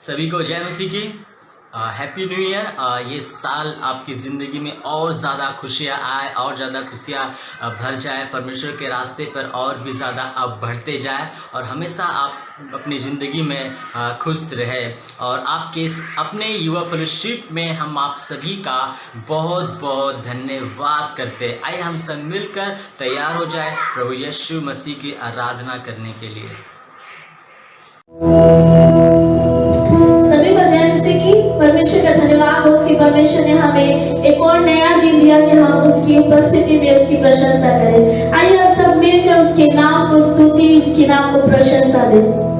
सभी को जय मसीह की हैप्पी न्यू ईयर। ये साल आपकी ज़िंदगी में और ज़्यादा खुशियाँ आए और ज़्यादा खुशियाँ भर जाए, परमेश्वर के रास्ते पर और भी ज़्यादा आप बढ़ते जाए और हमेशा आप अपनी ज़िंदगी में खुश रहे। और आपके इस अपने युवा फेलोशिप में हम आप सभी का बहुत बहुत धन्यवाद करते। आइए हम सब मिलकर तैयार हो जाए प्रभु यीशु मसीह की आराधना करने के लिए। सभी को जय मसीह की। परमेश्वर का धन्यवाद हो कि परमेश्वर ने हमें एक और नया दिन दिया कि हम उसकी उपस्थिति में उसकी प्रशंसा करें। आइए हम सब मिलकर उसके नाम को स्तुति, उसके नाम को प्रशंसा दें।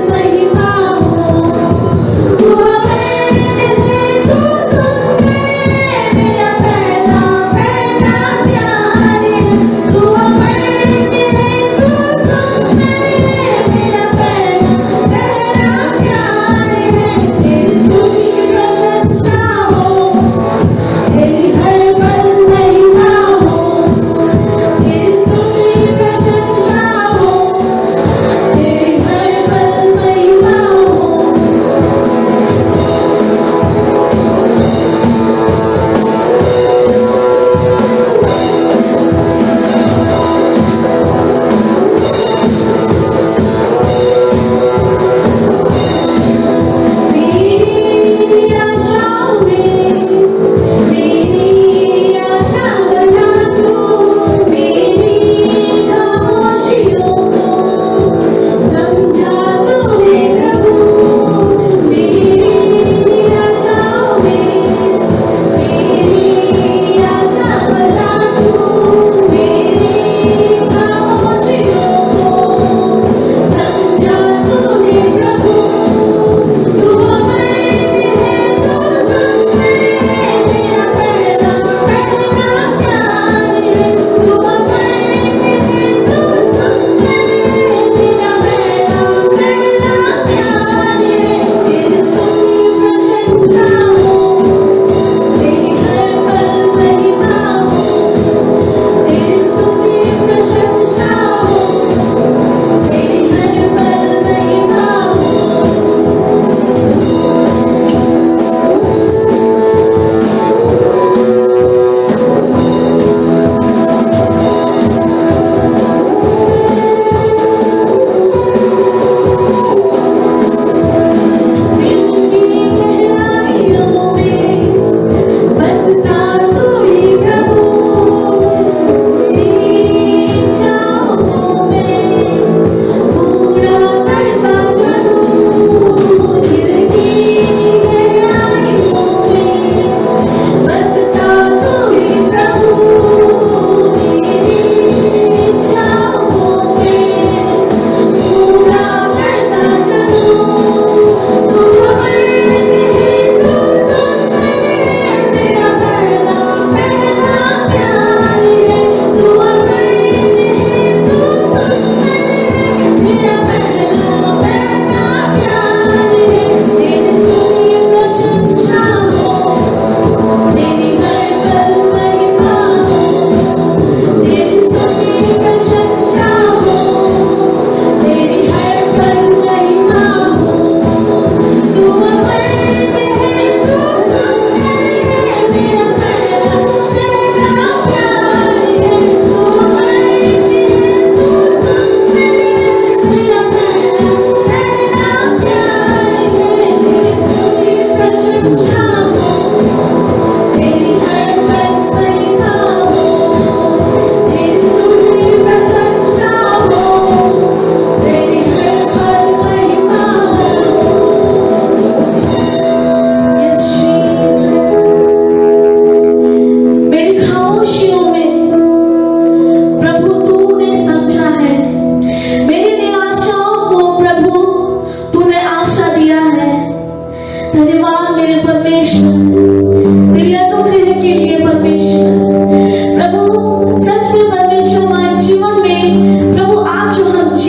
महिमा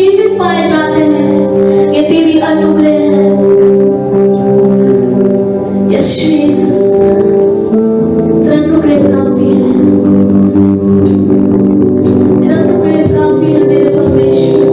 जीवित पाए जाते हैं, ये तेरी अनुग्रह है। यस जीसस, तेरा अनुग्रह काफी है, तेरा अनुग्रह काफी है मेरे परमेश्वर।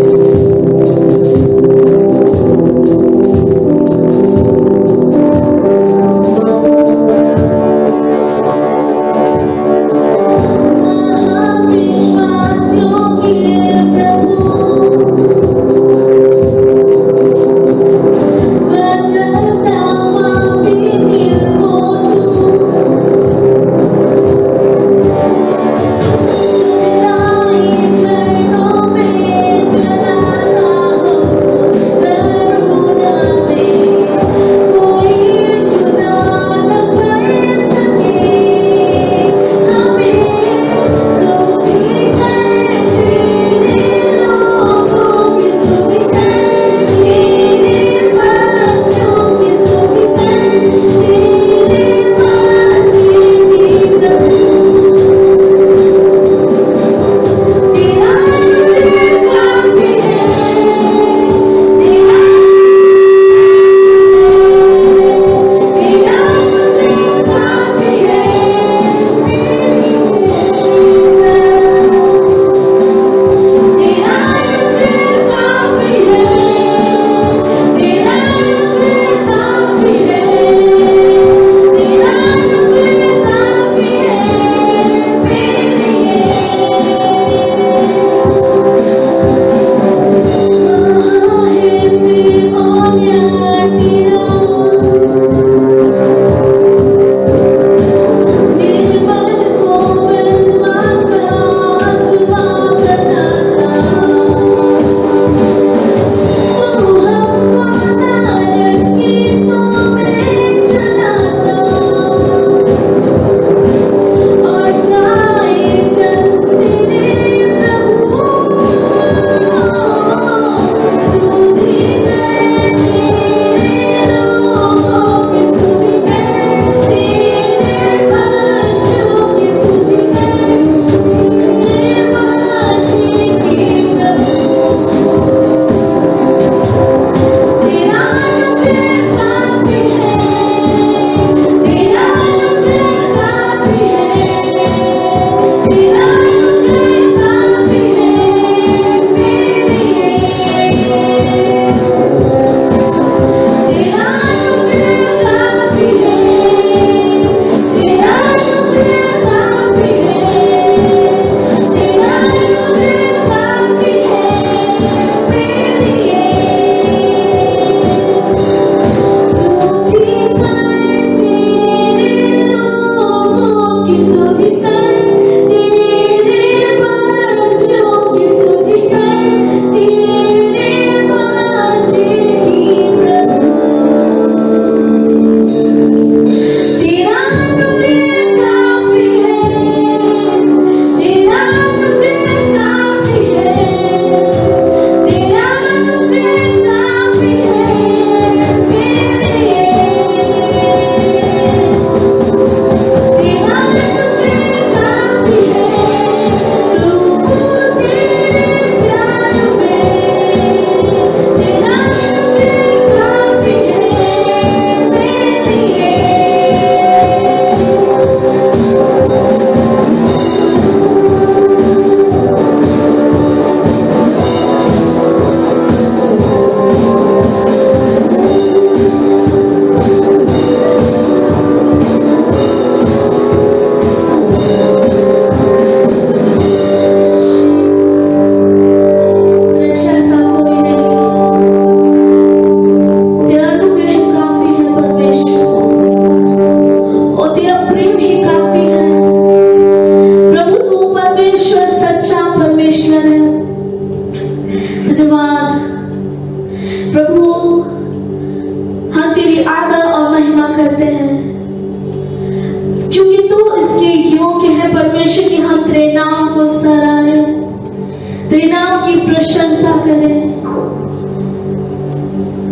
तेरे नाम की प्रशंसा करें।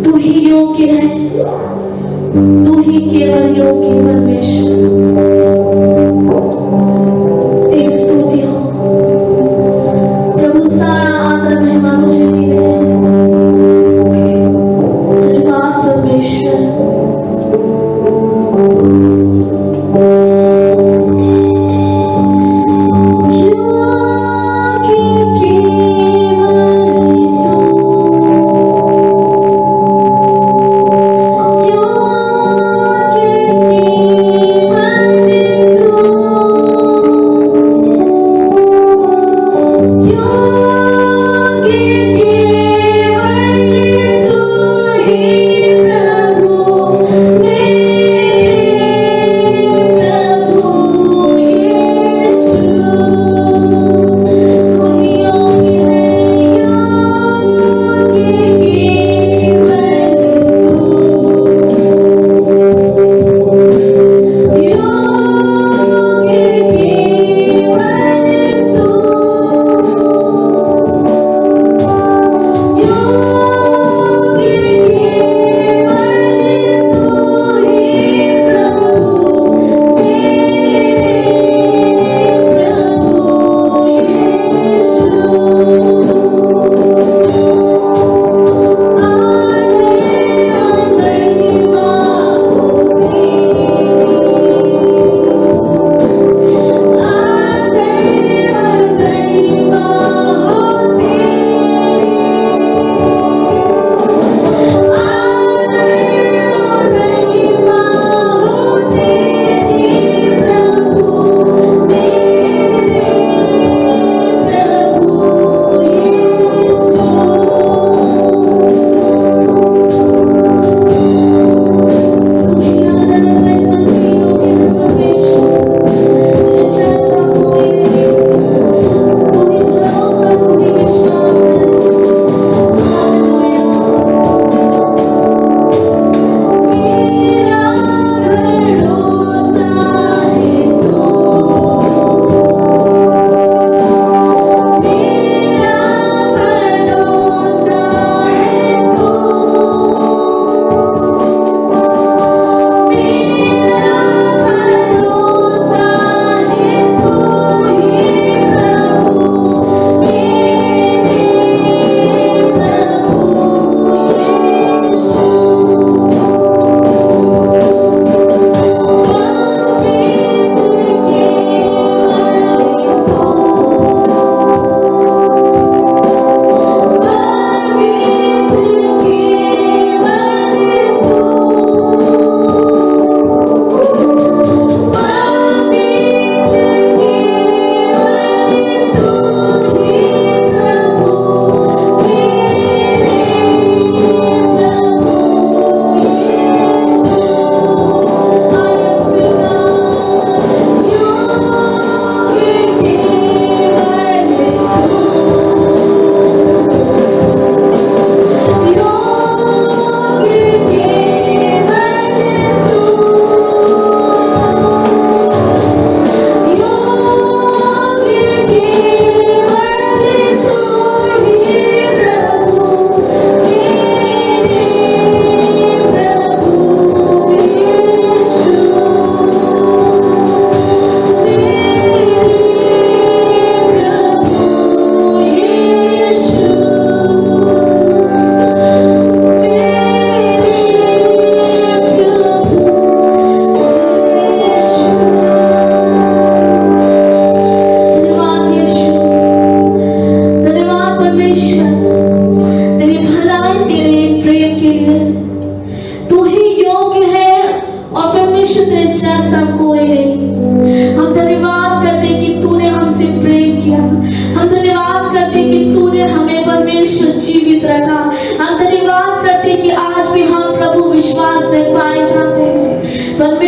तू ही योग्य है, तू ही केवल योग्य परमेश्वर। तेरी स्तुति हो प्रभु, सारा आदर महिमा तुझे मिले।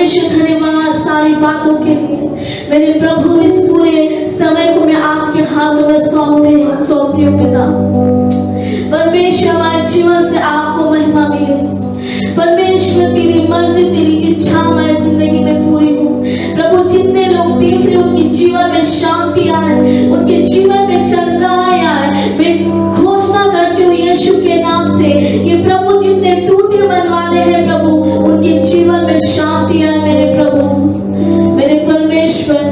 परमेश्वर धन्यवाद सारी बातों के लिए। मेरे प्रभु इस पूरे समय को मैं आपके हाथों में सौंपती हूँ पिता। परमेश्वर हमारे जीवन से आपको महिमा मिले। परमेश्वर तेरी मर्जी तेरी इच्छा हमारी जिंदगी में पूरी हो। प्रभु जितने लोग देख रहे उनके जीवन में शांति आए, उनके जीवन में चंगाई आए। मैं घोषणा करती हूँ यीशु के नाम से कि प्रभु जितने टूटे मन वाले हैं प्रभु उनके जीवन में शांति आए। मेरे प्रभु मेरे परमेश्वर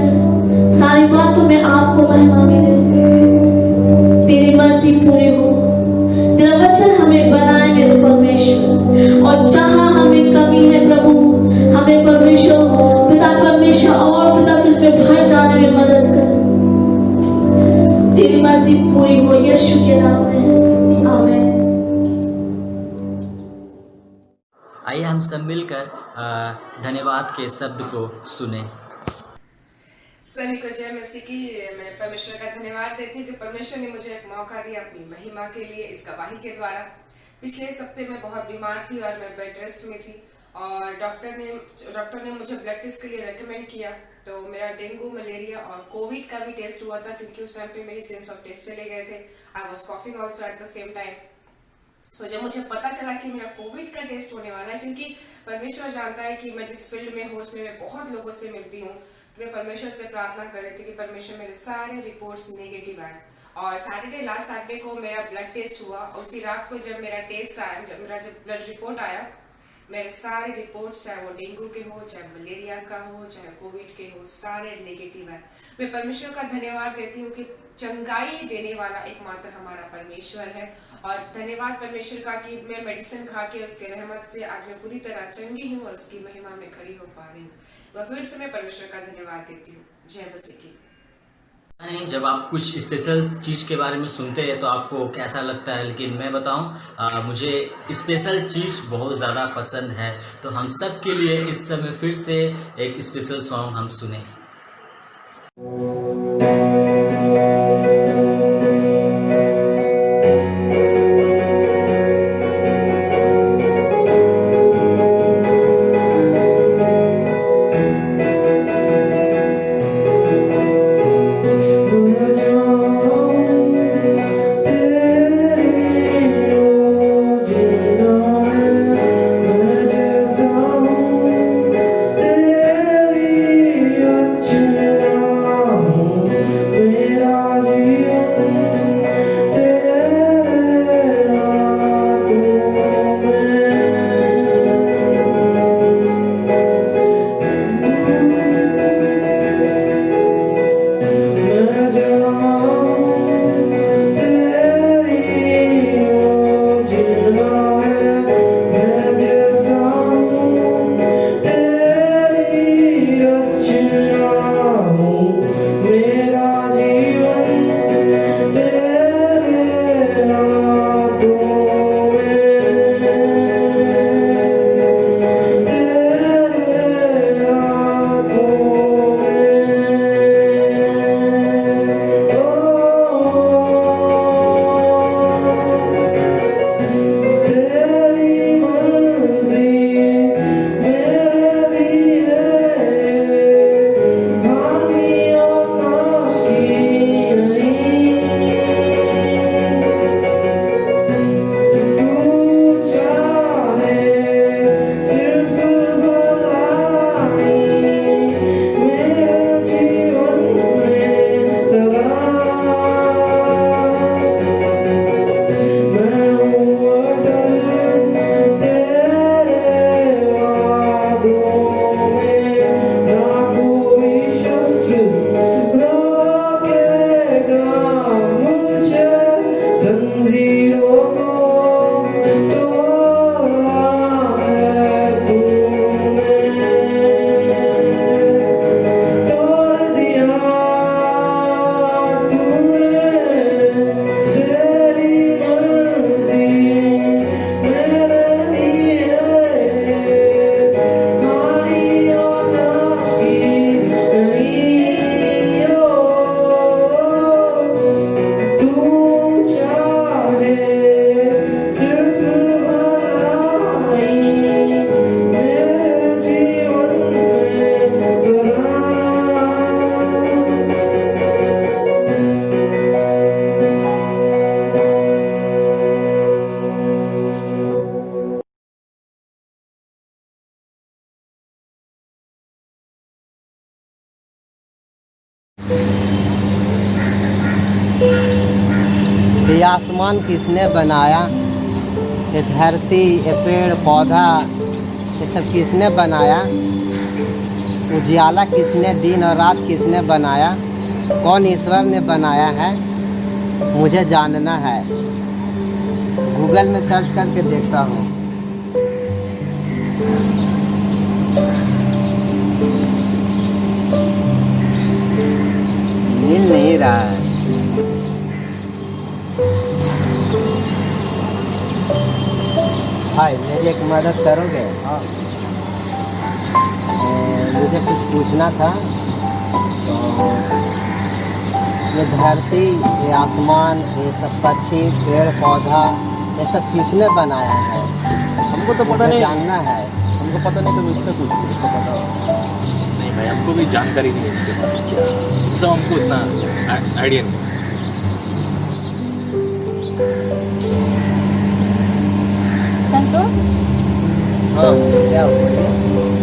सारी बातों में आपको महिमा मिले, तेरी मर्जी पूरी हो। तेरा वचन हमें बनाए मेरे परमेश्वर, और जहां हमें कमी है प्रभु हमें परमेश्वर पिता परमेश्वर और पिता तुझ पे भर जाने में मदद कर। तेरी मर्जी पूरी हो यीशु के नाम में, आमीन। आइए हम सब मिलकर धन्यवाद के शब्द को सुने। सभी को जय मसीह की। मैं परमेश्वर का धन्यवाद देती हूँ कि परमेश्वर ने मुझे एक मौका दिया अपनी महिमा के लिए इस गवाही के द्वारा। पिछले हफ्ते में बहुत बीमार थी और मैं बेड रेस्ट में थी, और डॉक्टर ने मुझे ब्लड टेस्ट के लिए रेकमेंड किया। तो मेरा डेंगू, मलेरिया और कोविड का भी टेस्ट हुआ था, क्योंकि उस टाइम पे मेरी सेंस ऑफ टेस्ट चले गए थे। I was coughing also at the same time. So जब मुझे पता चला कि मेरा कोविड का टेस्ट होने वाला है, क्योंकि परमेश्वर जानता है कि मैं जिस फील्ड में हूँ उसमें मैं बहुत लोगों से मिलती हूँ, मैं परमेश्वर से प्रार्थना कर रही थी कि परमेश्वर मेरे सारे रिपोर्ट्स नेगेटिव आए। और लास्ट सैटरडे को मेरा ब्लड टेस्ट हुआ। उसी रात को जब मेरा टेस्ट आया, मेरा जब ब्लड रिपोर्ट आया, मेरे सारे रिपोर्ट्स चाहे वो डेंगू के हो, चाहे मलेरिया का हो, चाहे कोविड के हो, सारे नेगेटिव है। मैं परमेश्वर का धन्यवाद देती हूँ कि चंगाई देने वाला एकमात्र हमारा परमेश्वर है। और धन्यवाद परमेश्वर का कि मैं मेडिसिन खा के उसके रहमत से आज मैं पूरी तरह चंगी हूँ और उसकी महिमा में खड़ी हो पा रही हूँ। वह फिर से मैं परमेश्वर का धन्यवाद देती हूँ। जय मसीह की। जब आप कुछ स्पेशल चीज़ के बारे में सुनते हैं तो आपको कैसा लगता है, लेकिन मैं बताऊं मुझे स्पेशल चीज़ बहुत ज़्यादा पसंद है। तो हम सब के लिए इस समय फिर से एक स्पेशल सॉन्ग हम सुने। आसमान किसने बनाया, ये धरती, ये पेड़ पौधा, ये सब किसने बनाया। उजियाला किसने, दिन और रात किसने बनाया, कौन ईश्वर ने बनाया है, मुझे जानना है। गूगल में सर्च करके देखता हूँ। मिल नहीं रहा है। भाई मेरी एक मदद करोगे? हाँ। मुझे कुछ पूछना था। तो ये धरती, ये आसमान, ये सब पक्षी, पेड़ पौधा, ये सब किसने बनाया है? हमको तो पता नहीं, जानना है। हमको पता नहीं, तो इससे पूछ लो, इसको पता हो। नहीं भाई, हमको भी जानकारी नहीं है इसके बारे में, क्या सब हमको इतना आइडिया नहीं। संतोष, हाँ क्या हुआ?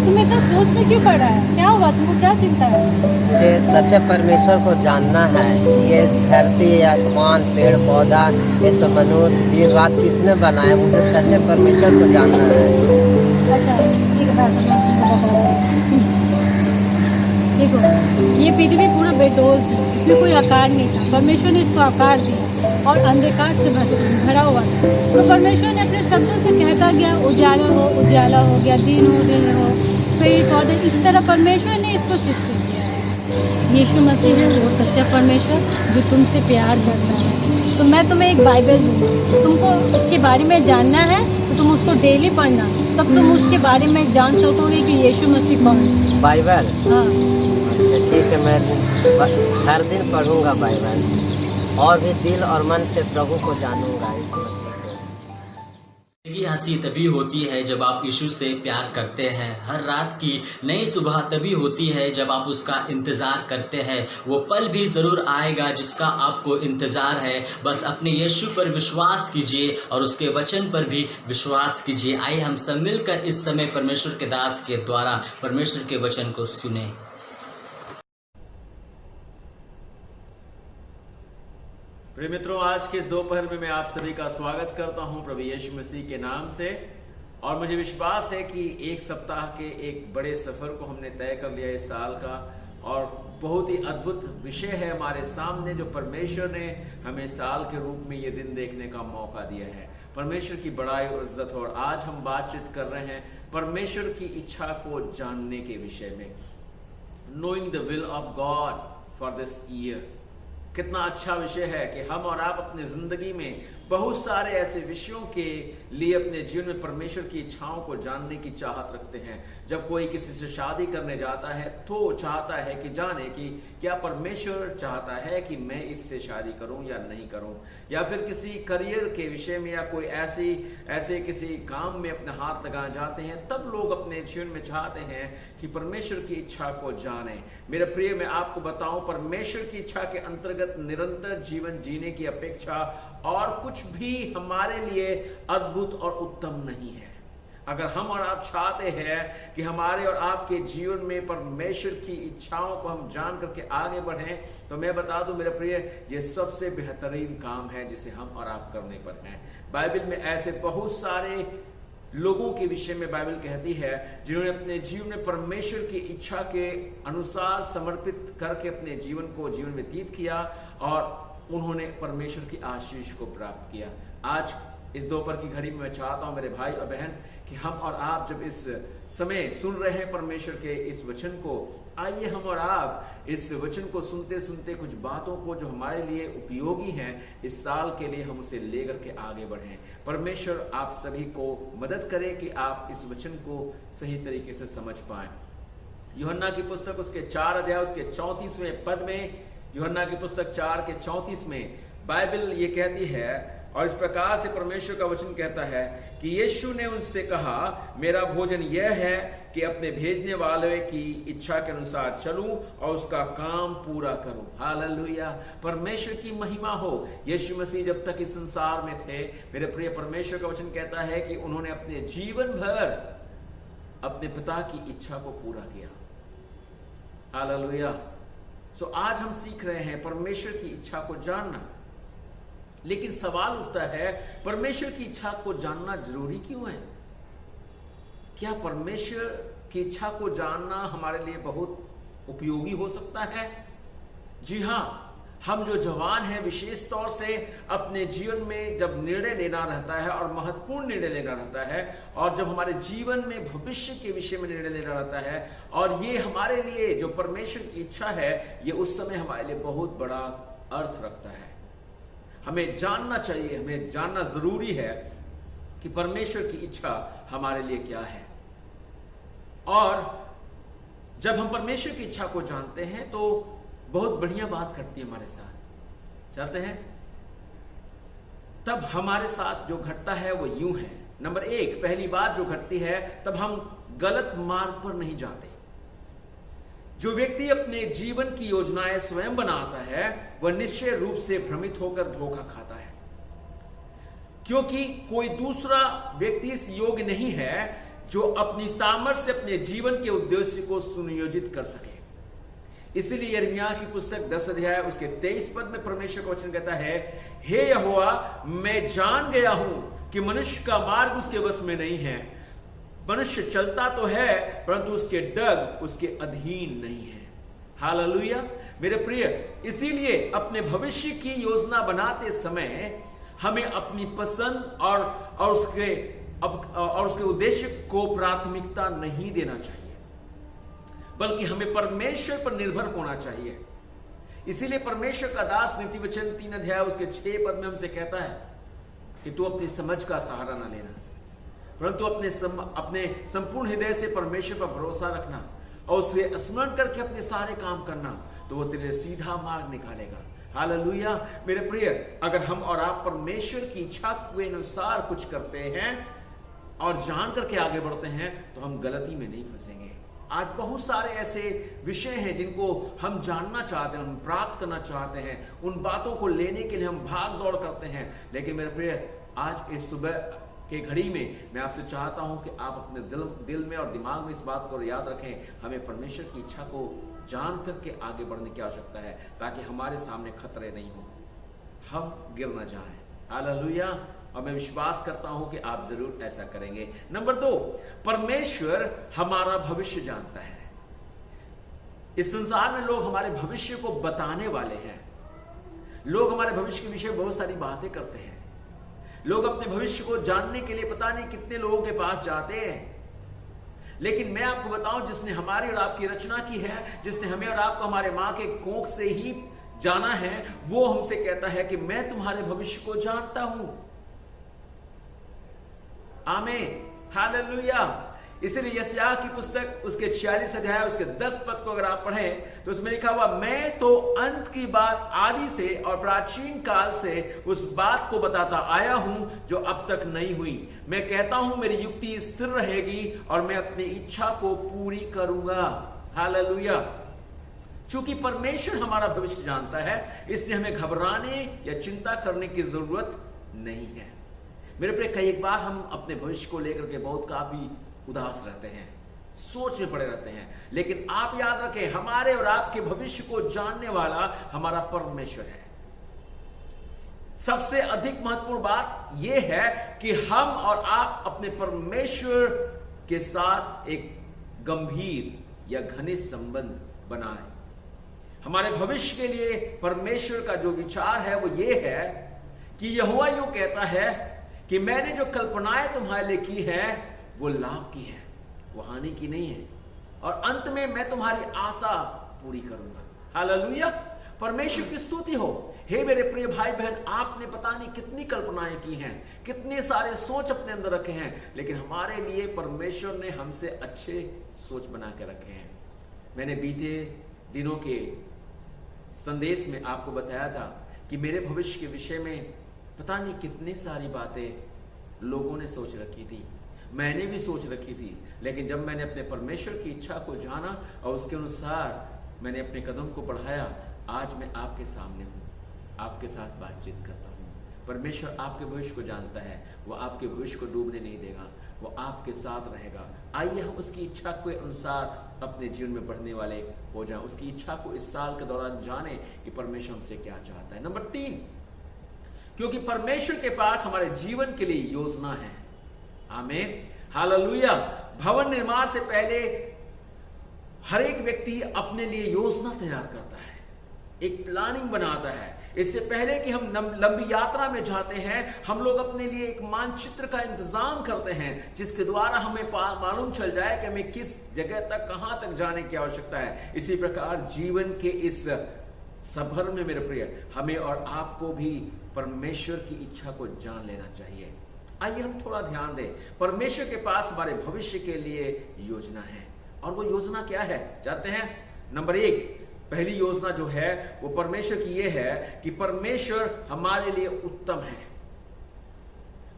तुम इतना सोच में क्यों पड़ा है? क्या हुआ? तुमको क्या चिंता है? मुझे सच्चे परमेश्वर को जानना है। ये धरती, आसमान, पेड़ पौधा, ये सब मनुष्य, दिन रात किसने बनाया, मुझे सच्चे परमेश्वर को जानना है। अच्छा ठीक है, मैं तुमको बता रही हूँ। देखो, ये पृथ्वी पूरा बेडोल थी, इसमें कोई आकार नहीं था। परमेश्वर ने इसको आकार दिया और अंधकार से भरा हुआ था। तो परमेश्वर ने अपने शब्दों से कहता गया, उजाला हो गया, दिन हो, पेड़ पौधे, इस तरह परमेश्वर ने इसको सृष्टि किया है। यीशु मसीह है वो सच्चा परमेश्वर जो तुमसे प्यार करता है। तो मैं तुम्हें एक बाइबल दूँ, तुमको उसके बारे में जानना है तो तुम उसको डेली पढ़ना, तब तुम उसके बारे में जान सकोगे कि यीशु मसीह कौन है। बाइबल? हाँ अच्छा ठीक है, मैं हर दिन पढ़ूंगा बाइबल, और भी दिल और मन से प्रभु को जानूंगा, इस मसीह को। जिंदगी हंसी तभी होती है जब आप यीशु से प्यार करते हैं। हर रात की नई सुबह तभी होती है जब आप उसका इंतज़ार करते हैं। वो पल भी ज़रूर आएगा जिसका आपको इंतज़ार है। बस अपने यीशु पर विश्वास कीजिए और उसके वचन पर भी विश्वास कीजिए। आइए हम सब मिलकर इस समय परमेश्वर के दास के द्वारा परमेश्वर के वचन को सुने। प्रिय मित्रों, आज के इस दोपहर में मैं आप सभी का स्वागत करता हूं प्रभु यीशु मसीह के नाम से। और मुझे विश्वास है कि एक सप्ताह के एक बड़े सफर को हमने तय कर लिया इस साल का, और बहुत ही अद्भुत विषय है हमारे सामने जो परमेश्वर ने हमें साल के रूप में ये दिन देखने का मौका दिया है। परमेश्वर की बड़ाई और इज्जत हो। और आज हम बातचीत कर रहे हैं परमेश्वर की इच्छा को जानने के विषय में, knowing the will of God for this year. कितना अच्छा विषय है कि हम और आप अपनी जिंदगी में बहुत सारे ऐसे विषयों के लिए अपने जीवन में परमेश्वर की इच्छाओं को जानने की चाहत रखते हैं। जब कोई किसी से शादी करने जाता है तो चाहता है कि जाने कि क्या परमेश्वर चाहता है कि मैं इससे शादी करूं या नहीं करूं, या फिर किसी करियर के विषय में या कोई ऐसे किसी काम में अपने हाथ लगाना चाहते हैं, तब लोग अपने जीवन में चाहते हैं कि परमेश्वर की इच्छा को जाने। मेरे प्रिय, मैं आपको बताऊं, परमेश्वर की इच्छा के अंतर्गत निरंतर जीवन जीने की अपेक्षा और कुछ भी हमारे लिए अद्भुत और उत्तम नहीं है। अगर हम और आप चाहते हैं कि हमारे और आपके जीवन में परमेश्वर की इच्छाओं को हम जान करके आगे बढ़ें, तो मैं बता दूं मेरे प्रिय, ये सबसे बेहतरीन काम है जिसे हम और आप करने पर हैं। बाइबल में ऐसे बहुत सारे लोगों के विषय में बाइबल कहती है जिन्होंने अपने जीवन में परमेश्वर की इच्छा के अनुसार समर्पित करके अपने जीवन व्यतीत किया और उन्होंने परमेश्वर की आशीष को प्राप्त किया। आज इस दोपहर की घड़ी में मैं चाहता हूं मेरे भाई और बहन कि हम और आप जब इस समय सुन रहे हैं परमेश्वर के इस वचन को, आइए हम और आप इस वचन को सुनते सुनते कुछ बातों को जो हमारे लिए उपयोगी हैं इस साल के लिए हम उसे लेकर के आगे बढ़ें। परमेश्वर आप सभी को मदद करे कि आप इस वचन को सही तरीके से समझ पाएं। यूहन्ना की पुस्तक उसके 4 अध्याय उसके 34वें पद में, यूहन्ना की पुस्तक 4 के 34 में बाइबल ये कहती है, और इस प्रकार से परमेश्वर का वचन कहता है कि यीशु ने उनसे कहा, मेरा भोजन यह है कि अपने भेजने वाले की इच्छा के अनुसार चलूं और उसका काम पूरा करूं। हालेलुया, परमेश्वर की महिमा हो। यीशु मसीह जब तक इस संसार में थे, मेरे प्रिय, परमेश्वर का वचन कहता है कि उन्होंने अपने जीवन भर अपने पिता की इच्छा को पूरा किया। हालेलुया। सो आज हम सीख रहे हैं परमेश्वर की इच्छा को जानना। लेकिन सवाल उठता है, परमेश्वर की इच्छा को जानना जरूरी क्यों है? क्या परमेश्वर की इच्छा को जानना हमारे लिए बहुत उपयोगी हो सकता है? जी हां, हम जो जवान हैं विशेष तौर से अपने जीवन में जब निर्णय लेना रहता है और महत्वपूर्ण निर्णय लेना रहता है, और जब हमारे जीवन में भविष्य के विषय में निर्णय लेना रहता है, और ये हमारे लिए जो परमेश्वर की इच्छा है, ये उस समय हमारे लिए बहुत बड़ा अर्थ रखता है। हमें जानना चाहिए, हमें जानना जरूरी है कि परमेश्वर की इच्छा हमारे लिए क्या है। और जब हम परमेश्वर की इच्छा को जानते हैं तो बहुत बढ़िया बात करती है हमारे साथ। चलते हैं, तब हमारे साथ जो घटता है वो यूं है। नंबर 1, पहली बात जो घटती है, तब हम गलत मार्ग पर नहीं जाते। जो व्यक्ति अपने जीवन की योजनाएं स्वयं बनाता है वह निश्चय रूप से भ्रमित होकर धोखा खाता है, क्योंकि कोई दूसरा व्यक्ति इस योग्य नहीं है जो अपनी सामर्थ्य से अपने जीवन के उद्देश्य को सुनियोजित कर सके। इसलिए यिर्मयाह की पुस्तक 10 अध्याय उसके 23 पद में परमेश्वर का वचन कहता है, हे यहोवा, मैं जान गया हूं कि मनुष्य का मार्ग उसके वश में नहीं है। मनुष्य चलता तो है परंतु उसके डग उसके अधीन नहीं है। हालेलुया। मेरे प्रिय, इसीलिए अपने भविष्य की योजना बनाते समय हमें अपनी पसंद और उसके उद्देश्य को प्राथमिकता नहीं देना चाहिए, बल्कि हमें परमेश्वर पर निर्भर होना चाहिए। इसीलिए परमेश्वर का दास नीति वचन 3 अध्याय उसके 6 पद में हमसे कहता है कि तू अपनी समझ का सहारा ना लेना, परंतु अपने संपूर्ण हृदय से परमेश्वर पर भरोसा रखना और उसे स्मरण करके अपने सारे काम करना, तो वो तेरे सीधा मार्ग निकालेगा। हालेलुया। मेरे प्रिय, अगर हम और आप परमेश्वर की इच्छा के अनुसार कुछ करते हैं और जान करके आगे बढ़ते हैं तो हम गलती में नहीं फंसेंगे। आज बहुत सारे ऐसे विषय हैं जिनको हम जानना चाहते हैं, हम प्राप्त करना चाहते हैं, उन बातों को लेने के लिए हम भाग दौड़ करते हैं। लेकिन मेरे प्रिय, आज इस सुबह के घड़ी में मैं आपसे चाहता हूं कि आप अपने दिल में और दिमाग में इस बात को याद रखें, हमें परमेश्वर की इच्छा को जान करके आगे बढ़ने की आवश्यकता है, ताकि हमारे सामने खतरे नहीं हो, हम गिर न जाएं। हालेलुया। और मैं विश्वास करता हूं कि आप जरूर ऐसा करेंगे। नंबर 2, परमेश्वर हमारा भविष्य जानता है। इस संसार में लोग हमारे भविष्य को बताने वाले हैं। लोग हमारे भविष्य के विषय में बहुत सारी बातें करते हैं। लोग अपने भविष्य को जानने के लिए पता नहीं कितने लोगों के पास जाते हैं, लेकिन मैं आपको बताऊं, जिसने हमारी और आपकी रचना की है, जिसने हमें और आपको हमारे मां के कोख से ही जाना है, वो हमसे कहता है कि मैं तुम्हारे भविष्य को जानता हूं। आमीन। हालेलुया। इसलिए यशायाह की पुस्तक उसके 46 अध्याय उसके 10 पद को अगर आप पढ़ें तो उसमें लिखा हुआ, मैं तो अंत की बात आदि से और प्राचीन काल से उस बात को बताता आया हूं जो अब तक नहीं हुई। मैं कहता हूं मेरी युक्ति स्थिर रहेगी और मैं अपनी इच्छा को पूरी करूंगा। हालेलुया। चूंकि परमेश्वर हमारा भविष्य जानता है, इसलिए हमें घबराने या चिंता करने की जरूरत नहीं है। मेरे प्रिय, कई बार हम अपने भविष्य को लेकर के बहुत काफी उदास रहते हैं, सोच में पड़े रहते हैं, लेकिन आप याद रखें, हमारे और आपके भविष्य को जानने वाला हमारा परमेश्वर है। सबसे अधिक महत्वपूर्ण बात यह है कि हम और आप अपने परमेश्वर के साथ एक गंभीर या घनिष्ठ संबंध बनाएं। हमारे भविष्य के लिए परमेश्वर का जो विचार है वो ये है कि यहोवा यूं कहता है कि मैंने जो कल्पनाएं तुम्हारे लिए की है वो लाभ की है, वो हानि की नहीं है, और अंत में मैं तुम्हारी आशा पूरी करूंगा। हालेलुया। परमेश्वर की स्तुति हो। हे मेरे प्रिय भाई बहन, आपने पता नहीं कितनी कल्पनाएं की हैं, कितने सारे सोच अपने अंदर रखे हैं, लेकिन हमारे लिए परमेश्वर ने हमसे अच्छे सोच बना के रखे हैं। मैंने बीते दिनों के संदेश में आपको बताया था कि मेरे भविष्य के विषय में पता नहीं कितनी सारी बातें लोगों ने सोच रखी थी, मैंने भी सोच रखी थी, लेकिन जब मैंने अपने परमेश्वर की इच्छा को जाना और उसके अनुसार मैंने अपने कदम को बढ़ाया, आज मैं आपके सामने हूं, आपके साथ बातचीत करता हूं। परमेश्वर आपके भविष्य को जानता है, वो आपके भविष्य को डूबने नहीं देगा, वो आपके साथ रहेगा। आइए हम उसकी इच्छा के अनुसार अपने जीवन में बढ़ने वाले हो जाएं, उसकी इच्छा को इस साल के दौरान जाने कि परमेश्वर हमसे क्या चाहता है। नंबर 3, क्योंकि परमेश्वर के पास हमारे जीवन के लिए योजना है। आमीन, हालेलुया। भवन निर्माण से पहले हर एक व्यक्ति अपने लिए योजना तैयार करता है, एक प्लानिंग बनाता है। इससे पहले कि हम लंबी यात्रा में जाते हैं, हम लोग अपने लिए एक मानचित्र का इंतजाम करते हैं, जिसके द्वारा हमें मालूम चल जाए कि हमें किस जगह तक, कहां तक जाने की आवश्यकता है। इसी प्रकार जीवन के इस सफर में मेरे प्रिय, हमें और आपको भी परमेश्वर की इच्छा को जान लेना चाहिए। आइए हम थोड़ा ध्यान दें। परमेश्वर के पास हमारे भविष्य के लिए योजना है, और वो योजना क्या है जानते हैं? नंबर 1, पहली योजना जो है वो परमेश्वर की ये है कि परमेश्वर हमारे लिए उत्तम है।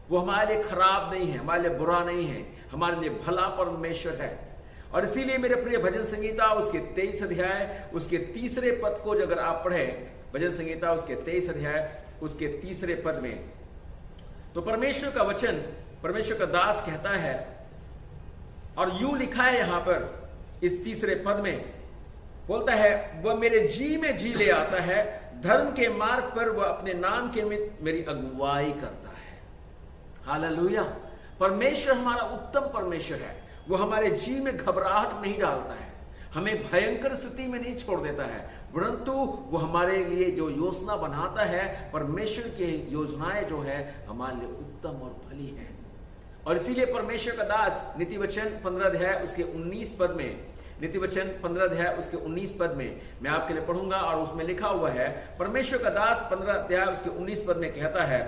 वो हमारे लिए खराब नहीं है, हमारे लिए बुरा नहीं है, हमारे लिए भला परमेश्वर है। और इसीलिए मेरे प्रिय, भजन संहिता उसके 23 अध्याय उसके 3 पद को अगर आप पढ़े, भजन संहिता उसके 23 अध्याय उसके 3 पद में, तो परमेश्वर का वचन, परमेश्वर का दास कहता है, और यूं लिखा है यहां पर इस 3 पद में, बोलता है, वह मेरे जी में जी ले आता है, धर्म के मार्ग पर वह अपने नाम के निमित्त मेरी अगुवाई करता है। हालेलुया। परमेश्वर हमारा उत्तम परमेश्वर है। वो हमारे जी में घबराहट नहीं डालता है, हमें भयंकर स्थिति में नहीं छोड़ देता है, परंतु वो हमारे लिए जो योजना बनाता है, परमेश्वर की योजनाएं जो है हमारे लिए उत्तम और भली है। और इसीलिए परमेश्वर का दास नीति वचन 15 अध्याय उसके 19 पद में, नीति वचन 15 अध्याय उसके 19 पद में मैं आपके लिए पढ़ूंगा, और उसमें लिखा हुआ है, परमेश्वर का दास 15 अध्याय उसके 19 पद में कहता है,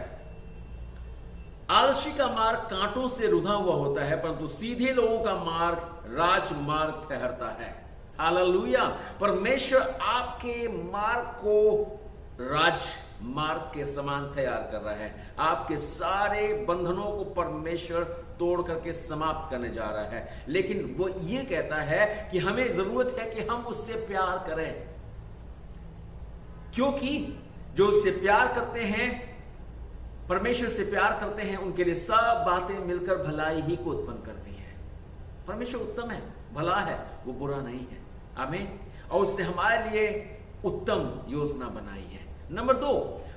आलसी का मार्ग कांटों से रुधा हुआ होता है, परंतु सीधे लोगों का मार्ग राजमार्ग ठहरता है। हालेलुया। परमेश्वर आपके मार्ग को राजमार्ग के समान तैयार कर रहा है। आपके सारे बंधनों को परमेश्वर तोड़ करके समाप्त करने जा रहा है, लेकिन वो ये कहता है कि हमें जरूरत है कि हम उससे प्यार करें, क्योंकि जो उससे प्यार करते हैं, परमेश्वर से प्यार करते हैं, उनके लिए सब बातें मिलकर भलाई ही को उत्पन्न करती हैं। परमेश्वर उत्तम है, भला है, वो बुरा नहीं है। आमीन। और उसने हमारे लिए उत्तम योजना बनाई है। नंबर 2,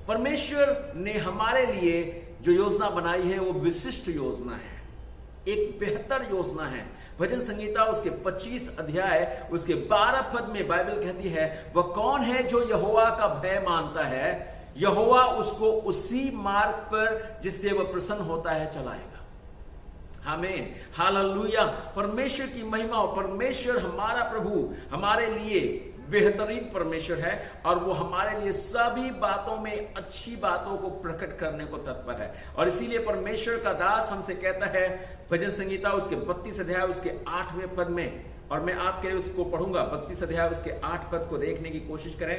परमेश्वर ने हमारे लिए जो योजना बनाई है वो विशिष्ट योजना है, एक बेहतर योजना है। भजन संहिता उसके 25 अध्याय उसके 12 पद में बाइबल कहती है, वह कौन है जो यहोवा का भय मानता है, यहोवा उसको उसी मार्ग पर जिससे वह प्रसन्न होता है चलाएगा। आमीन, हालेलुया। परमेश्वर की महिमा। और परमेश्वर हमारा प्रभु हमारे लिए बेहतरीन परमेश्वर है, और वो हमारे लिए सभी बातों में अच्छी बातों को प्रकट करने को तत्पर है। और इसीलिए परमेश्वर का दास हमसे कहता है, भजन संहिता उसके 32 अध्याय उसके 8वें पद में, और मैं आपके लिए उसको पढ़ूंगा, 32 अध्याय उसके 8 पद को देखने की कोशिश करें।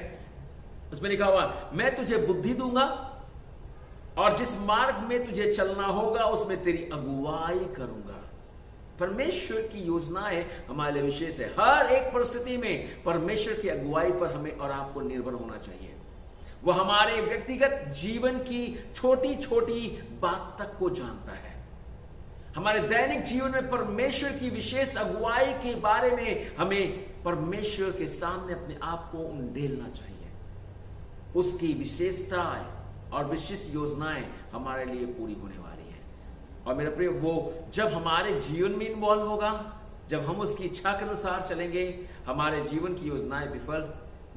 उसमें लिखा हुआ, मैं तुझे बुद्धि दूंगा और जिस मार्ग में तुझे चलना होगा उसमें तेरी अगुवाई करूंगा। परमेश्वर की योजनाएं हमारे लिए विशेष है। हर एक परिस्थिति में परमेश्वर की अगुवाई पर हमें और आपको निर्भर होना चाहिए। वह हमारे व्यक्तिगत जीवन की छोटी छोटी बात तक को जानता है। हमारे दैनिक जीवन में परमेश्वर की विशेष अगुवाई के बारे में हमें परमेश्वर के सामने अपने आप को उंडेलना चाहिए। उसकी विशेषताएं और विशिष्ट योजनाएं हमारे लिए पूरी होने वाली है। और मेरे प्रिय, वो जब हमारे जीवन में इन्वॉल्व होगा, जब हम उसकी इच्छा के अनुसार चलेंगे, हमारे जीवन की योजनाएं विफल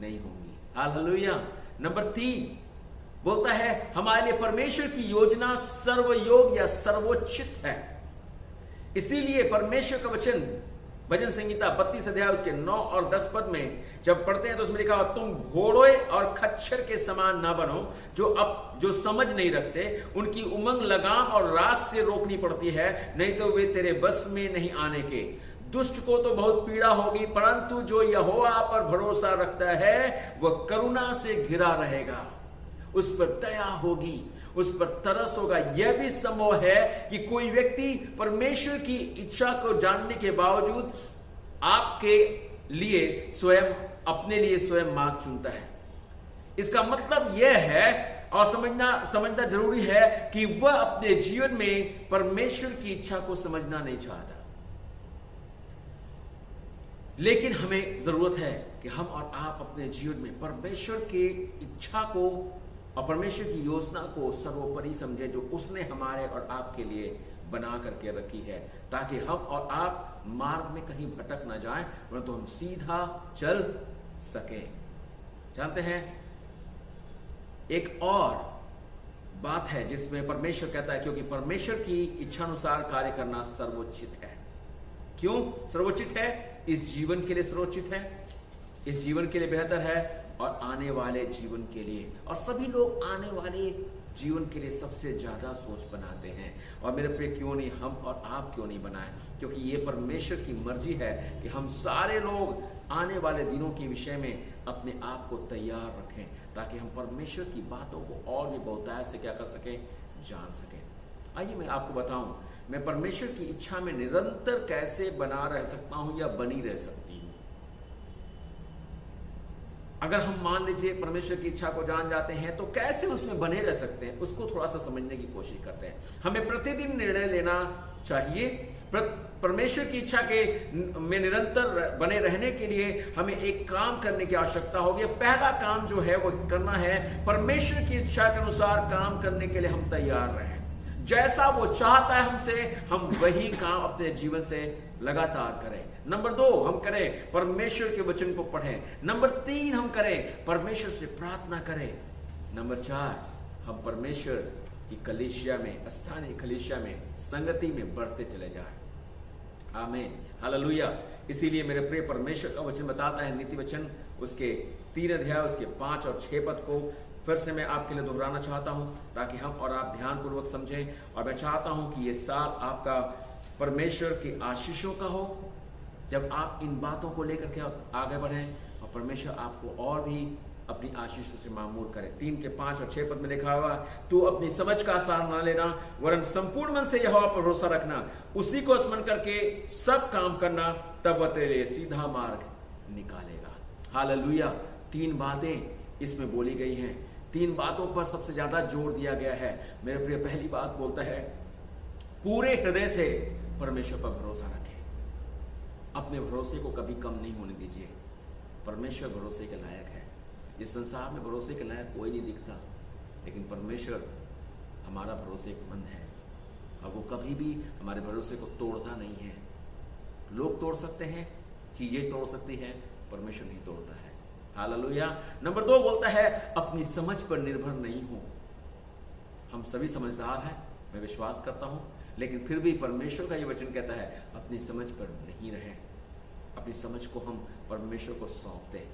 नहीं होंगी। हालेलुया। नंबर 3 बोलता है, हमारे लिए परमेश्वर की योजना सर्वयोग या सर्वोचित है। इसीलिए परमेश्वर का वचन भजन संहिता 32 अध्याय उसके 9 और 10 पद में जब पढ़ते हैं तो उसमें लिखा हुआ, तुम घोड़े और खच्चर के समान ना बनो जो समझ नहीं रखते, उनकी उमंग लगाम और रास से रोकनी पड़ती है, नहीं तो वे तेरे बस में नहीं आने के। दुष्ट को तो बहुत पीड़ा होगी, परंतु जो यहोवा पर भरोसा रखता है वह करुणा से घिरा रहेगा, उस पर दया होगी, उस पर तरस होगा। यह भी संभव है कि कोई व्यक्ति परमेश्वर की इच्छा को जानने के बावजूद आपके लिए स्वयं, अपने लिए स्वयं मार्ग चुनता है। इसका मतलब यह है और समझना जरूरी है कि वह अपने जीवन में परमेश्वर की इच्छा को समझना नहीं चाहता। लेकिन हमें जरूरत है कि हम और आप अपने जीवन में परमेश्वर की इच्छा को और परमेश्वर की योजना को सर्वोपरि समझे जो उसने हमारे और आपके लिए बना करके रखी है, ताकि हम और आप मार्ग में कहीं भटक ना जाएं, परंतु हम सीधा चल सके। जानते हैं, एक और बात है जिसमें परमेश्वर कहता है, क्योंकि परमेश्वर की इच्छा अनुसार कार्य करना सर्वोचित है। क्यों सर्वोचित है? इस जीवन के लिए सर्वोचित है, इस जीवन के लिए बेहतर है, और आने वाले जीवन के लिए। और सभी लोग आने वाले जीवन के लिए सबसे ज्यादा सोच बनाते हैं। और मेरे प्रिय, क्यों नहीं हम और आप क्यों नहीं बनाएं? क्योंकि ये परमेश्वर की मर्जी है कि हम सारे लोग आने वाले दिनों के विषय में अपने आप को तैयार रखें, ताकि हम परमेश्वर की बातों को और भी बहुतायत से क्या कर सकें, जान सकें। आइए मैं आपको बताऊं, मैं परमेश्वर की इच्छा में निरंतर कैसे बना रह सकता हूं या बनी रह सकती हूं। अगर हम मान लीजिए परमेश्वर की इच्छा को जान जाते हैं, तो कैसे उसमें बने रह सकते हैं, उसको थोड़ा सा समझने की कोशिश करते हैं। हमें प्रतिदिन निर्णय लेना चाहिए। परमेश्वर की इच्छा के में निरंतर बने रहने के लिए हमें एक काम करने की आवश्यकता होगी। पहला काम जो है वो करना है, परमेश्वर की इच्छा के अनुसार काम करने के लिए हम तैयार रहें। जैसा वो चाहता है हमसे, हम वही काम अपने जीवन से लगातार करें। नंबर 2, हम करें परमेश्वर के वचन को पढ़ें। नंबर 3, हम करें परमेश्वर से प्रार्थना करें। नंबर 4, हम परमेश्वर की कलीसिया में, स्थानीय कलीसिया में, संगति में बढ़ते चले जाएं। आमीन, हालेलुया। इसीलिए मेरे प्रिय, परमेश्वर का वचन बताता है, नीति वचन उसके 3 अध्याय उसके 5 और 6 पद को फिर से मैं आपके लिए दोहराना चाहता हूं, ताकि हम और आप ध्यानपूर्वक समझें। और मैं चाहता हूं कि ये साल आपका परमेश्वर की आशीषों का हो, जब आप इन बातों को लेकर के आगे बढ़ें, और परमेश्वर आपको और भी अपनी आशीषों से मामूर करे। 3 के 5 और 6 पद में लिखा हुआ, तू अपनी समझ का आसार ना लेना, वरन संपूर्ण मन से यहोवा पर भरोसा रखना, उसी को स्मरण करके सब काम करना, तब वह तेरे लिए सीधा मार्ग निकालेगा। हालेलुया। 3 बातें इसमें बोली गई हैं। 3 बातों पर सबसे ज्यादा जोर दिया गया है। मेरे प्रिय, पहली बात बोलता है, पूरे हृदय से परमेश्वर पर भरोसा रखें। अपने भरोसे को कभी कम नहीं होने दीजिए। परमेश्वर भरोसे के लायक है। इस संसार में भरोसे के लायक कोई नहीं दिखता, लेकिन परमेश्वर हमारा भरोसेमंद है, और वो कभी भी हमारे भरोसे को तोड़ता नहीं है। लोग तोड़ सकते हैं, चीजें तोड़ सकती हैं, परमेश्वर नहीं तोड़ता है। हालेलुया। नंबर 2 बोलता है, अपनी समझ पर निर्भर नहीं हो। हम सभी समझदार हैं, मैं विश्वास करता हूं, लेकिन फिर भी परमेश्वर का ये वचन कहता है, अपनी समझ पर नहीं रहे। अपनी समझ को हम परमेश्वर को सौंप दें।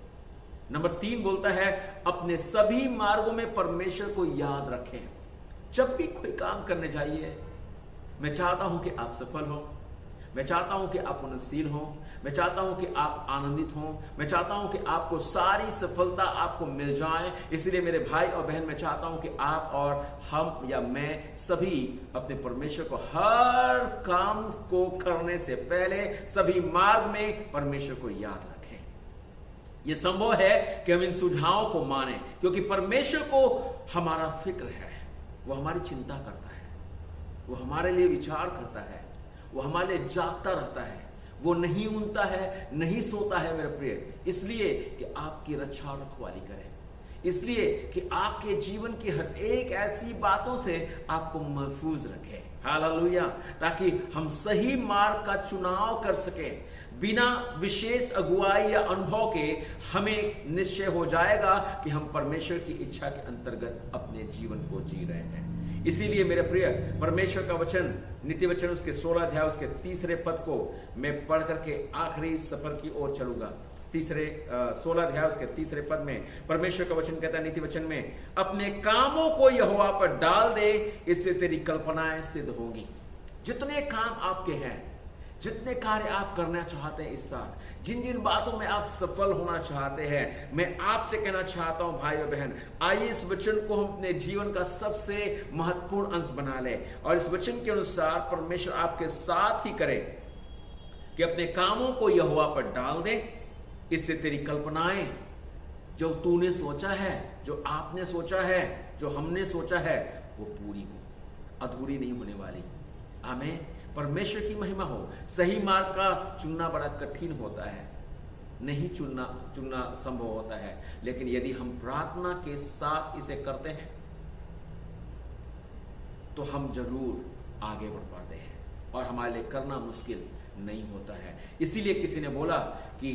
नंबर 3 बोलता है, अपने सभी मार्गों में परमेश्वर को याद रखें। जब भी कोई काम करने जाइए, मैं चाहता हूं कि आप सफल हो, मैं चाहता हूं कि आप उन्नतशील हो, मैं चाहता हूं कि आप आनंदित हो, मैं चाहता हूं कि आपको सारी सफलता आपको मिल जाए। इसलिए मेरे भाई और बहन, मैं चाहता हूं कि आप और हम या मैं सभी अपने परमेश्वर को हर काम को करने से पहले सभी मार्ग में परमेश्वर को याद रखें। यह संभव है कि हम इन सुझावों को माने, क्योंकि परमेश्वर को हमारा फिक्र है। वो हमारी चिंता करता है, वो हमारे लिए विचार करता है, वो हमारे लिए जागता रहता है, वो नहीं ऊँघता है, नहीं सोता है मेरे प्रिय, इसलिए कि आपकी रक्षा और रखवाली करे, इसलिए कि आपके जीवन की हर एक ऐसी बातों से आपको महफूज रखे। हालेलुया। ताकि हम सही मार्ग का चुनाव कर सके। बिना विशेष अगुवाई या अनुभव के हमें निश्चय हो जाएगा कि हम परमेश्वर की इच्छा के अंतर्गत अपने जीवन को जी रहे हैं। इसीलिए मेरे प्रिय, परमेश्वर का वचन, नीति वचन उसके 16 अध्याय उसके 3 पद को मैं पढ़ करके आखिरी सफर की ओर चलूंगा। 16 अध्याय उसके 3 पद में परमेश्वर का वचन कहता है, नीति वचन में, अपने कामों को यहोवा पर डाल दे, इससे तेरी कल्पनाएं सिद्ध होंगी। जितने काम आपके हैं, जितने कार्य आप करना चाहते हैं इस साल, जिन जिन बातों में आप सफल होना चाहते हैं, मैं आपसे कहना चाहता हूं भाई और बहन, आइए इस वचन को हम अपने जीवन का सबसे महत्वपूर्ण अंश बना ले, और इस वचन के अनुसार परमेश्वर आपके साथ ही करे कि अपने कामों को यहोवा पर डाल दे, इससे तेरी कल्पनाएं, जो तूने सोचा है, जो आपने सोचा है, जो हमने सोचा है, वो पूरी हो, अधूरी नहीं होने वाली। आमीन। परमेश्वर की महिमा हो। सही मार्ग का चुनना बड़ा कठिन होता है, नहीं चुनना संभव होता है, लेकिन यदि हम प्रार्थना के साथ इसे करते हैं तो हम जरूर आगे बढ़ पाते हैं और हमारे लिए करना मुश्किल नहीं होता है। इसीलिए किसी ने बोला कि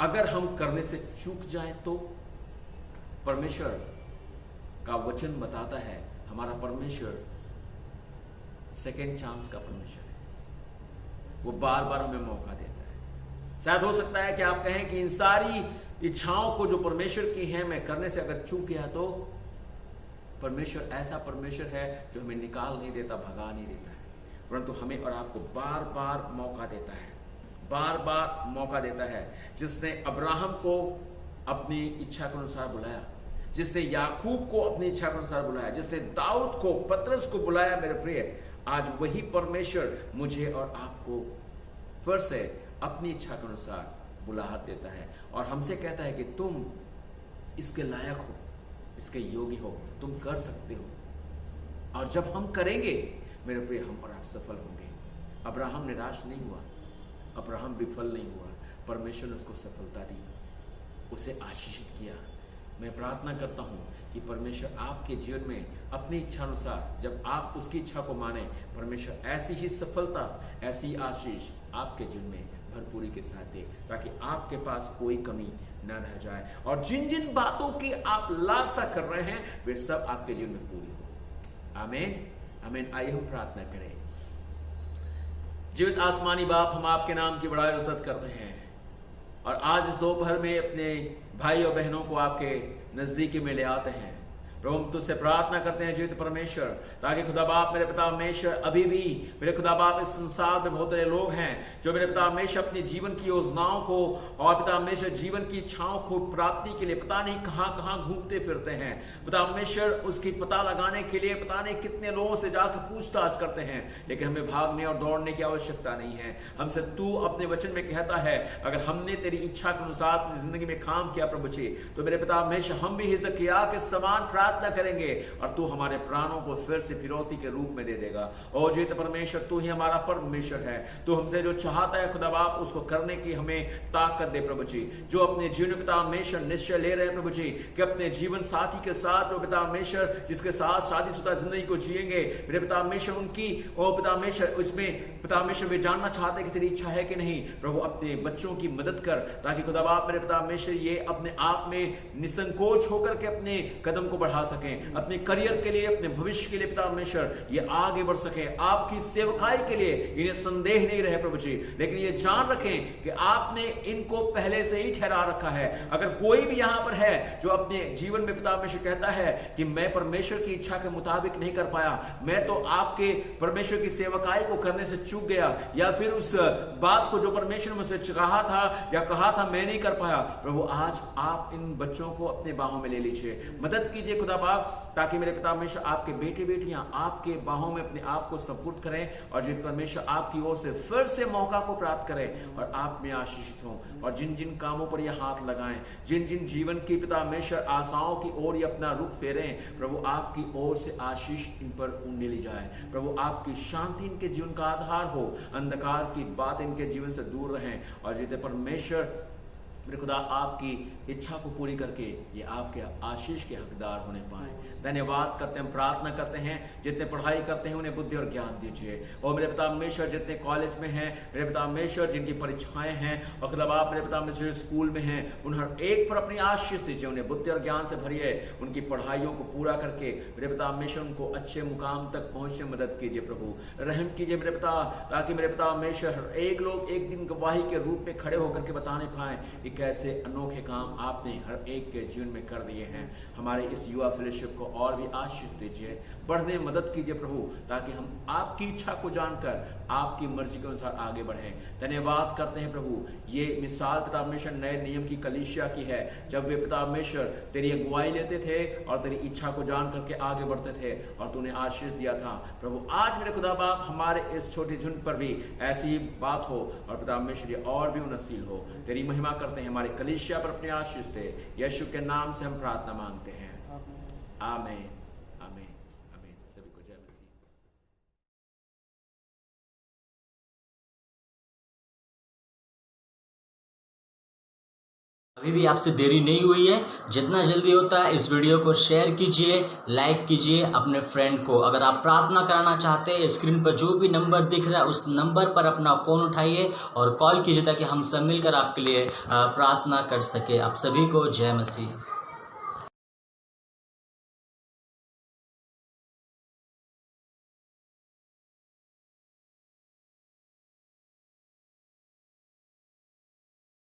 अगर हम करने से चूक जाएं तो परमेश्वर का वचन बताता है, हमारा परमेश्वर सेकेंड चांस का परमेश्वर है, वो बार बार हमें मौका देता है। शायद हो सकता है कि आप कहें कि इन सारी इच्छाओं को जो परमेश्वर की हैं मैं करने से अगर चूक गया तो परमेश्वर ऐसा परमेश्वर है जो हमें निकाल नहीं देता, भगा नहीं देता है, परंतु हमें और आपको बार बार मौका देता है, बार बार मौका देता है। जिसने अब्राहम को अपनी इच्छा के अनुसार बुलाया, जिसने याकूब को अपनी इच्छा के अनुसार बुलाया, जिसने दाऊद को, पतरस को बुलाया, मेरे प्रिय, आज वही परमेश्वर मुझे और आपको फिर से अपनी इच्छा के अनुसार बुलाहट देता है और हमसे कहता है कि तुम इसके लायक हो, इसके योग्य हो, तुम कर सकते हो। और जब हम करेंगे मेरे प्रिय, हम और आप सफल होंगे। अब्राहम निराश नहीं हुआ, अब्राहम विफल नहीं हुआ, परमेश्वर ने उसको सफलता दी, उसे आशीषित किया। मैं प्रार्थना करता हूं कि परमेश्वर आपके जीवन में अपनी इच्छा अनुसार, जब आप उसकी इच्छा को माने, परमेश्वर ऐसी ही सफलता, ऐसी आशीष आपके जीवन में भरपूरी के साथ दे, ताकि आपके पास कोई कमी न रह जाए और जिन जिन बातों की आप लालसा कर रहे हैं वे सब आपके जीवन में पूरी हो। आमीन, आमीन। आइए हम प्रार्थना करें। जीवित आसमानी बाप, हम आपके नाम की बड़ाई और इज्जत करते हैं और आज इस दोपहर में अपने भाई और बहनों को आपके नजदीकी में ले आते हैं। प्रभु, हम तुझसे प्रार्थना करते हैं जीवित परमेश्वर, ताकि खुदा बाप मेरे पिता परमेश्वर, अभी भी मेरे खुदा बाप इस संसार में बहुत सारे लोग हैं जो मेरे पिता परमेश्वर अपने जीवन की योजनाओं को और पिता परमेश्वर जीवन की इच्छाओं को प्राप्ति के लिए पता नहीं कहां कहां घूमते फिरते हैं। पिता परमेश्वर, उसकी पता लगाने के लिए पता नहीं कितने लोगों से जाकर पूछताछ करते हैं, लेकिन हमें भागने और दौड़ने की आवश्यकता नहीं है। हमसे तू अपने वचन में कहता है, अगर हमने तेरी इच्छा के अनुसार अपनी जिंदगी में काम किया प्रभु जी, तो मेरे पिता परमेश्वर हम भी हिजकिय्याह के समान प्रार्थना करेंगे और तू हमारे प्राणों को फिर से फिरौती के रूप में दे देगा। ओ जीवित परमेश्वर, तू ही हमारा परमेश्वर है। तू हमसे जो चाहता है खुदा बाप उसको करने की हमें ताकत दे प्रभु जी। जो अपने जीवन पिता परमेश्वर निश्चय ले रहे हैं प्रभु जी कि अपने जीवन साथी के साथ जो पिता परमेश्वर जिसके साथ शादीशुदा जिंदगी को जिएंगे, मेरे पिता परमेश्वर उनकी ओ पिता परमेश्वर इसमें पिता परमेश्वर वे जानना चाहते हैं कि तेरी इच्छा है कि नहीं। प्रभु, अपने बच्चों की मदद कर, ताकि खुदा बाप मेरे पिता परमेश्वर ये अपने आप में निसंकोच होकर के अपने कदम को बढ़ा सकें, अपने करियर के लिए, अपने भविष्य के लिए पिता परमेश्वर ये आगे बढ़ सके, आपकी सेवकाई के लिए इन्हें संदेह नहीं रहे प्रभु जी, लेकिन ये जान रखें कि आपने इनको पहले से ही ठहरा रखा है। अगर कोई भी यहां पर है जो अपने जीवन में पिता परमेश्वर कहता है कि मैं परमेश्वर की इच्छा के मुताबिक नहीं कर पाया, मैं तो आपके परमेश्वर की सेवकाई को करने से चूक गया, या फिर उस बात को जो परमेश्वर ने मुझसे कहा था या कहा था मैं नहीं कर पाया, प्रभु आज आप इन बच्चों को अपने बाहों में ले लीजिए, मदद कीजिए खुदा बाप, ताकि मेरे पिता परमेश्वर आपके बेटे बेटियां आपके बाहों में अपने आप को सपुर्द करें और जिन परमेश्वर आपकी ओर से फिर से मौका को प्राप्त करें और आप में आशीषित हों। और जिन जिन कामों पर ये हाथ लगाएं, जिन जिन जीवन की पिता परमेश्वर आशाओं की ओर ये अपना रुख फेरें, प्रभु आपकी ओर से आशीष इन पर उंडेली जाए। प्रभु आपकी शांति इनके जीवन का आधार हो, अंधकार की बात इनके जीवन से दूर रहें और जितने परमेश्वर मेरे खुदा आपकी इच्छा को पूरी करके ये आपके आशीष के हकदार होने पाए। धन्यवाद करते हैं, प्रार्थना करते हैं, जितने पढ़ाई करते हैं उन्हें बुद्धि और ज्ञान दीजिए। और मेरे पिता परमेश्वर जितने कॉलेज में हैं, मेरे पिता परमेश्वर जिनकी परीक्षाएं हैं और खुदा बाप मेरे पिता परमेश्वर स्कूल में हैं, उन हर एक पर अपनी आशीष दीजिए, उन्हें बुद्धि और ज्ञान से भरिए, उनकी पढ़ाइयों को पूरा करके मेरे पिता परमेश्वर उनको अच्छे मुकाम तक पहुंचने में मदद कीजिए। प्रभु रहम कीजिए मेरे पिता, ताकि मेरे पिता परमेश्वर हर एक लोग एक दिन गवाही के रूप में खड़े होकर के बताने पाए कैसे अनोखे काम आपने हर एक के जीवन में कर दिए हैं। हमारे इस युवा फेलोशिप को और भी आशीष दीजिए, बढ़ने में मदद कीजिए प्रभु, ताकि हम आपकी इच्छा को जानकर आपकी मर्जी के अनुसार आगे बढ़ें। धन्यवाद करते हैं प्रभु, ये मिसाल पिता परमेश्वर नए नियम की कलीसिया की है, जब वे पिता परमेश्वर तेरी अगुवाई लेते थे और तेरी इच्छा को जान करके आगे बढ़ते थे और तूने आशीष दिया था। प्रभु आज मेरे खुदा बाप हमारे इस छोटी झुंड पर भी ऐसी ही बात हो और पिता परमेश्वर और भी उन्नतशील हो। तेरी महिमा करते हैं, हमारे कलीसिया पर अपने आशीष दे, यीशु के नाम से हम प्रार्थना मांगते हैं, आमीन। अभी भी आपसे देरी नहीं हुई है, जितना जल्दी होता है इस वीडियो को शेयर कीजिए, लाइक कीजिए अपने फ्रेंड को। अगर आप प्रार्थना कराना चाहते हैं, स्क्रीन पर जो भी नंबर दिख रहा है उस नंबर पर अपना फ़ोन उठाइए और कॉल कीजिए ताकि हम सब मिलकर आपके लिए प्रार्थना कर सके। आप सभी को जय मसीह।